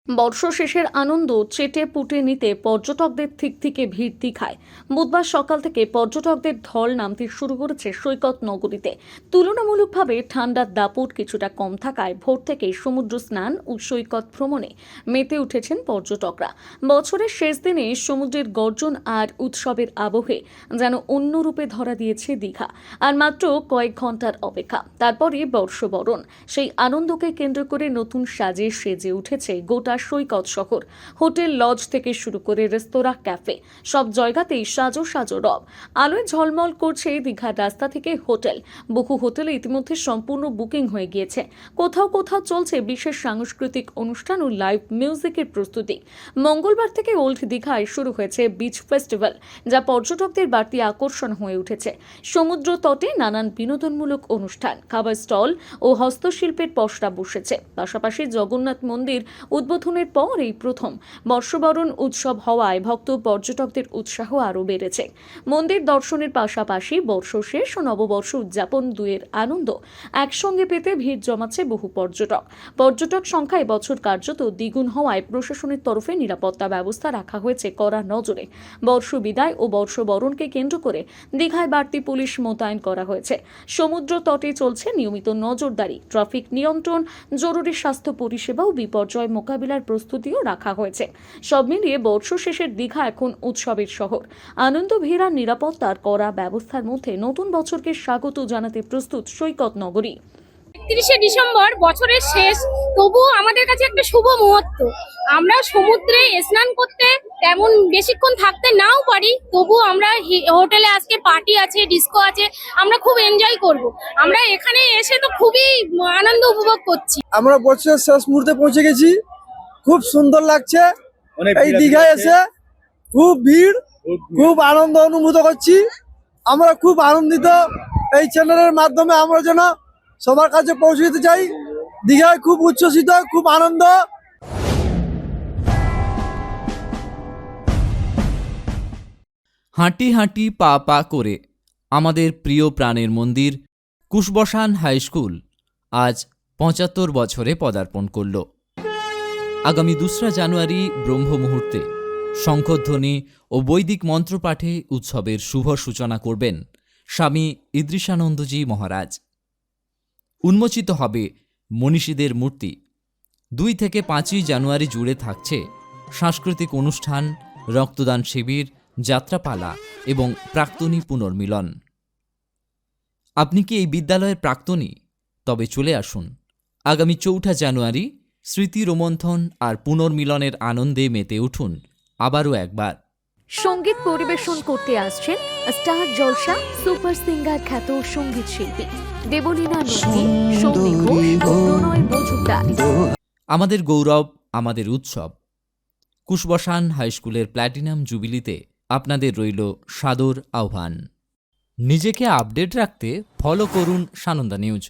বর্ষ শেষের আনন্দ চেটে পুটে নিতে পর্যটকদের থেকে ভিড় দীঘায়। বুধবার সকাল থেকে পর্যটকদের ঢল নামতে শুরু করেছে সৈকত নগরীতে। তুলনামূলকভাবে ঠান্ডার দাপট কিছুটা কম থাকায় ভোর থেকেই সমুদ্র স্নান ও সৈকত ভ্রমণে মেতে উঠেছেন পর্যটকরা। বছরের শেষ দিনে সমুদ্রের গর্জন আর উৎসবের আবহে যেন অন্য রূপে ধরা দিয়েছে দীঘা। আর মাত্র কয়েক ঘন্টার অপেক্ষা, তারপরে বর্ষবরণ। সেই আনন্দকে কেন্দ্র করে নতুন সাজে সেজে উঠেছে গোটা সৈকত শহর। হোটেল, লজ থেকে শুরু করে রেস্তোরাঁ, ক্যাফে, সব জায়গাতেই সাজো সাজো রব। আলোয় ঝলমল করছে দীঘার রাস্তা থেকে হোটেল। বহু হোটেলে ইতিমধ্যে সম্পূর্ণ বুকিং হয়ে গিয়েছে। কোথাও কোথাও চলছে বিশেষ সাংস্কৃতিক অনুষ্ঠান ও লাইভ মিউজিকের প্রস্তুতি। মঙ্গলবার থেকে ওল্ড দীঘায় শুরু হয়েছে বিচ ফেস্টিভ্যাল, যা পর্যটকদের বাড়তি আকর্ষণ হয়ে উঠেছে। সমুদ্র তটে নানান বিনোদনমূলক অনুষ্ঠান, খাবার স্টল ও হস্তশিল্পের পসরা বসেছে। পাশাপাশি জগন্নাথ মন্দির উদ্বোধনের পর এই প্রথম বর্ষবরণ উৎসব হওয়ায় ভক্ত পর্যটকদের উৎসাহ আরও বেড়েছে। মন্দির দর্শনের পাশাপাশি বর্ষ শেষ ও নববর্ষ উদযাপন দুয়ের আনন্দ একসঙ্গে পেতে ভিড় জমাচ্ছে বহু পর্যটক সংখ্যা এবছর কার্যত দ্বিগুণ হওয়ায় প্রশাসনের তরফে নিরাপত্তা ব্যবস্থা রাখা হয়েছে কড়া নজরে। বর্ষ বিদায় ও বর্ষবরণকে কেন্দ্র করে দীঘায় বাড়তি পুলিশ মোতায়েন করা হয়েছে। সমুদ্র তটে চলছে নিয়মিত নজরদারি, ট্রাফিক নিয়ন্ত্রণ, জরুরি স্বাস্থ্য পরিষেবা ও বিপর্যয় মোকাবিলার প্রস্তুতিও রাখা হয়েছে। সব মিলিয়ে বর্ষ শেষের দীঘা এখন উৎসবের শহর। আনন্দ ভিড় আর নিরাপত্তার কড়া ব্যবস্থার মধ্যে নতুন বছরকে স্বাগত জানাতে প্রস্তুত সৈকত নগরী। 31শে ডিসেম্বর বছরের শেষ, তবুও আমাদের কাছে একটা শুভ মুহূর্ত। আমরা সমুদ্রে স্নান করতে তেমন বেশিক্ষণ থাকতে নাও পারি, তবুও আমরা হোটেলে আজকে পার্টি আছে, ডিস্কো আছে, আমরা খুব এনজয় করব। আমরা এখানে এসে তো খুবই আনন্দ উপভোগ করছি। আমরা বছরের শেষ মুহূর্তে পৌঁছে গেছি, খুব সুন্দর লাগছে। এই দীঘায় এসে খুব ভিড়, খুব আনন্দ অনুভূত করছি। আমরা খুব আনন্দিত। এই চ্যানেলের মাধ্যমে আমরা যেন সবার কাছে পৌঁছে দিতে চাই। দীঘায় খুব উচ্ছ্বসিত, খুব আনন্দ। হাঁটি হাঁটি পা পা করে আমাদের প্রিয় প্রাণের মন্দির কুশবসান হাই স্কুল আজ ৭৫ বছরে পদার্পণ করল। আগামী ২রা জানুয়ারি ব্রহ্ম মুহূর্তে শঙ্খধ্বনি ও বৈদিক মন্ত্রপাঠে উৎসবের শুভ সূচনা করবেন স্বামী ইদ্রিশানন্দজি মহারাজ। উন্মোচিত হবে মনীষীদের মূর্তি। ২ থেকে ৫ই জানুয়ারি জুড়ে থাকছে সাংস্কৃতিক অনুষ্ঠান, রক্তদান শিবির, যাত্রাপালা এবং প্রাক্তনী পুনর্মিলন। আপনি কি এই বিদ্যালয়ের প্রাক্তনী? তবে চলে আসুন। আগামী ৪ঠা জানুয়ারি স্মৃতি রোমন্থন আর পুনর্মিলনের আনন্দে মেতে উঠুন আবারও একবার। সঙ্গীত পরিবেশন করতে আসছেন স্টার জলসা সুপার সিঙ্গার খ্যাত সঙ্গীত শিল্পী দেবলীনা নন্দী, সৌমি ঘোষ ও প্রণয় মজুমদার। আমাদের গৌরব, আমাদের উৎসব। কুশবসান হাইস্কুলের প্ল্যাটিনাম জুবিলিতে আপনাদের রইল সাদর আহ্বান। নিজেকে আপডেট রাখতে ফলো করুন সানন্দা নিউজ।